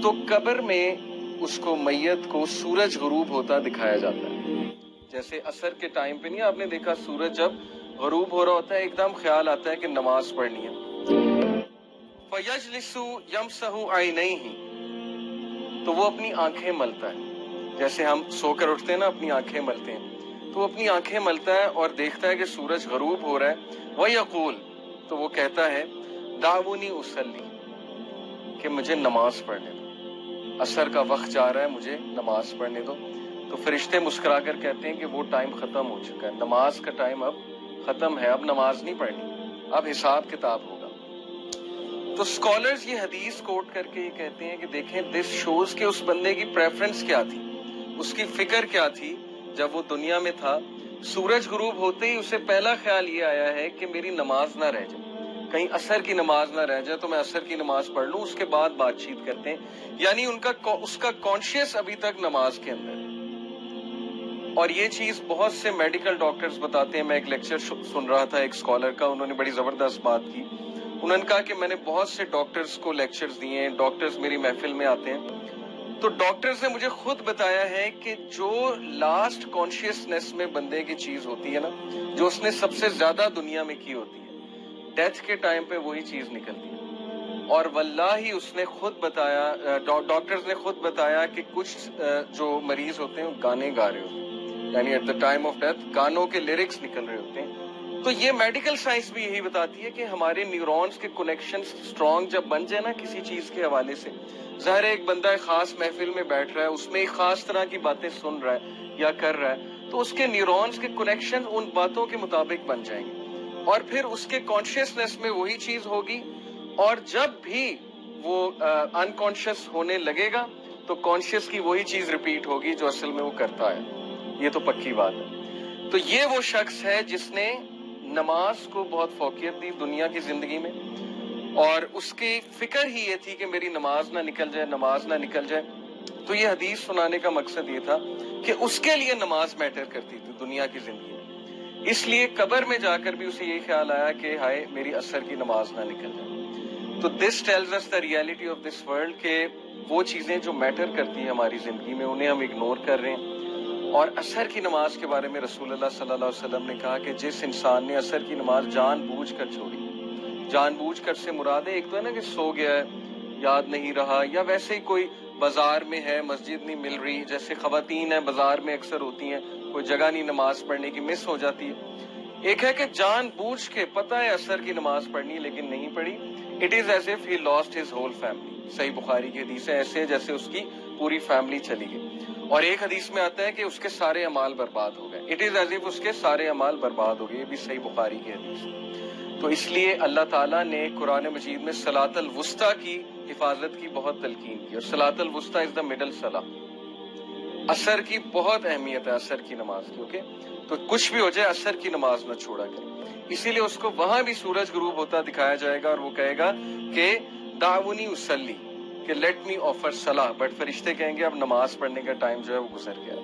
تو قبر میں اس کو میت کو سورج غروب ہوتا دکھایا جاتا ہے. جیسے عصر کے ٹائم پہ نہیں آپ نے دیکھا سورج جب غروب ہو رہا ہوتا ہے ایک دم خیال آتا ہے کہ نماز پڑھنی ہے. فَيَجْلِسُ يَمْسَحُ عَيْنَيْهِ تو وہ اپنی آنکھیں ملتا ہے. جیسے ہم سو کر اٹھتے ہیں نا اپنی آنکھیں ملتے ہیں, تو وہ اپنی آنکھیں ملتا ہے اور دیکھتا ہے کہ سورج غروب ہو رہا ہے. وَيَقُولُ تو وہ کہتا ہے دعونی اصلی کہ مجھے نماز پڑھنے دو, عصر کا وقت جا رہا ہے مجھے نماز پڑھنے دو. تو فرشتے مسکرا کر کہتے ہیں کہ وہ ٹائم ختم ہو چکا ہے, نماز کا ٹائم اب ختم ہے, اب نماز نہیں پڑھنی, اب حساب کتاب ہوگا. تو اسکالرز یہ حدیث کوٹ کر کے یہ کہتے ہیں کہ دیکھیں دس شوز کہ اس بندے کی پریفرنس کیا تھی, اس کی فکر کیا تھی جب وہ دنیا میں تھا. سورج غروب ہوتے ہی اسے پہلا خیال یہ آیا ہے کہ میری نماز نہ رہ جائے, کہیں عصر کی نماز نہ رہ جائے تو میں عصر کی نماز پڑھ لوں, اس کے بعد بات چیت کرتے ہیں. یعنی اس کا کانشیس ابھی تک نماز کے اندر ہے. اور یہ چیز بہت سے میڈیکل ڈاکٹرز بتاتے ہیں. میں ایک لیکچر سن رہا تھا ایک اسکالر کا, انہوں نے بڑی زبردست بات کی. انہوں نے کہا کہ میں نے بہت سے ڈاکٹرز کو لیکچرز دیے ہیں, ڈاکٹرز میری محفل میں آتے ہیں, تو ڈاکٹرز نے مجھے خود بتایا ہے کہ جو لاسٹ کانشیسنیس میں بندے کی چیز ہوتی ہے نا, جو اس نے سب سے زیادہ دنیا میں کی ہوتی ہے, ڈیتھ کے ٹائم پہ وہی چیز نکلتی ہے. اور واللہ اس نے خود بتایا, ڈاکٹرز نے خود بتایا کہ کچھ جو مریض ہوتے ہیں وہ گانے گا رہے ہوتے ہیں, یعنی at the time of death گانوں کے لیرکس نکل رہے ہوتے ہیں. تو یہ میڈیکل سائنس بھی یہی بتاتی ہے کہ ہمارے نیورونز کے کنیکشنز اسٹرانگ جب بن جائے نا کسی چیز کے حوالے سے, ظاہر ہے ایک بندہ ایک خاص محفل میں بیٹھ رہا ہے, اس میں ایک خاص طرح کی باتیں سن رہا ہے یا کر رہا ہے, تو اس کے نیورونز کے کنیکشن ان باتوں کے مطابق بن جائیں گے, اور پھر اس کے کانشیسنیس میں وہی چیز ہوگی. اور جب بھی وہ انکانشیس ہونے لگے گا تو کانشیس کی وہی چیز ریپیٹ ہوگی جو اصل میں وہ کرتا ہے. یہ تو پکی بات ہے. تو یہ وہ شخص ہے جس نے نماز کو بہت فوقیت دی دنیا کی زندگی میں, اور اس کی فکر ہی یہ تھی کہ میری نماز نہ نکل جائے, نماز نہ نکل جائے. تو یہ حدیث سنانے کا مقصد یہ تھا کہ اس کے لیے نماز میٹر کرتی تھی دنیا کی زندگی میں. اس لیے قبر میں جا کر بھی اسے یہ خیال آیا کہ ہائے میری عصر کی نماز نہ نکل جائے. تو this tells us the reality of this world کہ وہ چیزیں جو میٹر کرتی ہیں ہماری زندگی میں انہیں ہم اگنور کر رہے ہیں. اور عصر کی نماز کے بارے میں رسول اللہ صلی اللہ علیہ وسلم نے کہا کہ جس انسان نے عصر کی نماز جان بوجھ کر چھوڑی, جان بوجھ کر سے مراد ہے ایک تو ہے نا کہ سو گیا ہے, یاد نہیں رہا, یا ویسے ہی کوئی بازار میں ہے مسجد نہیں مل رہی, جیسے خواتین ہیں بازار میں اکثر ہوتی ہیں, کوئی جگہ نہیں نماز پڑھنے کی, مس ہو جاتی ہے. ایک ہے کہ جان بوجھ کے پتہ ہے عصر کی نماز پڑھنی لیکن نہیں پڑھی. It is as if he lost his whole family. صحیح بخاری کی حدیث ہے, ایسے جیسے اس کی پوری فیملی چلی گئی. اور ایک حدیث میں آتا ہے کہ اس کے سارے اعمال برباد ہو گئے. اٹ از ایز اف اس کے سارے اعمال برباد ہو گئے. یہ بھی صحیح بخاری کی حدیث ہے. تو اس لیے اللہ تعالیٰ نے قرآن مجید میں صلاۃ الوسطیٰ کی حفاظت کی بہت تلقین کی, اور صلاۃ الوسطیٰ از دا مڈل صلاح. عصر کی بہت اہمیت ہے عصر کی نماز کی. اوکے, تو کچھ بھی ہو جائے عصر کی نماز نہ چھوڑا کرے. اسی لیے اس کو وہاں بھی سورج غروب ہوتا دکھایا جائے گا, اور وہ کہے گا کہ دعونی اصلی, کہ لیٹ می آفر صلاح, بٹ فرشتے کہیں گے اب نماز پڑھنے کا ٹائم جو ہے وہ گزر گیا.